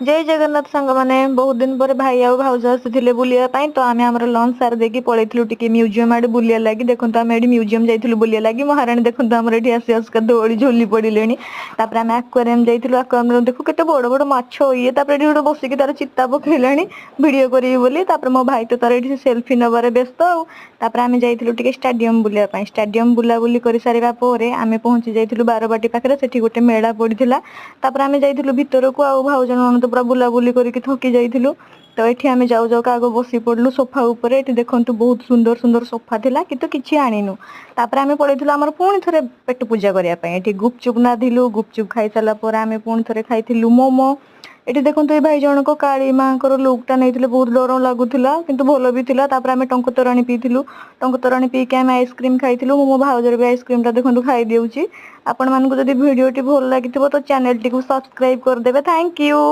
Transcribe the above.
जय जगन्नाथ सांग माने बहुत दिन पर भाई आउ भाउज आसीथिले बुलिया पई तो आमे हमर लंच सार देकी पळेथिलु टिके म्यूजियम आडे बुलिया लागी देखंतु आमे एडी म्यूजियम जाइथिलु बुलिया लागी महारानी देखंतु हमर एडी आसी आसका दोळी झोली पडिलेनी तापर आमे एक्वेरियम जाइथिलु एक्वेरियम देखु केते बड़ बड़ माछ होइए तापर एडी गोटे बसिकी तार चित्ता पखेलानी वीडियो करी बोली तापर मो भाई तो तार एडी सेल्फी नबारे व्यस्त तापर आमे जाइथिलु टिके स्टेडियम बुलिया पई स्टेडियम बुला बुली करि सारिबा पोरे आमे पहुंची जाइथिलु बारबाटी पाखरे सेठी गोटे मेळा पडिथिला तापर आमे जाइथिलु भितरको आ भाउजन तो पूरा बुला बुली करके थकी जाइथिलु तो एठी आमे जाउ जाउ का आगो बसी पडलु सोफा ऊपर एठी देखंतु बहुत सुंदर सुंदर सोफा थिला किंतु किछि आनिनु तापर आमे पळेथिलु हमर पुणी थरे पेट पूजा करिया पई एठी गुपचुप नाधिलु गुपचुप खाइ साला पर आमे पुणी थरे खाइथिलु मोमो एठी देखंतु ए भाई जनक काली मांकर लुकटा नैथिले बहुत डर लागुथिला किंतु भलो भी थिला तापर आमे टंक तोराणी पीथिलु टंक तोराणी पी के आमे आइसक्रीम खाइथिलु मो भाउजर भी आइसक्रीम ता देखंतु खाइ देउची आपण मानको जदी वीडियोटी भल लागिथिबो तो चैनल टी को सब्सक्राइब कर देबे थैंक यू।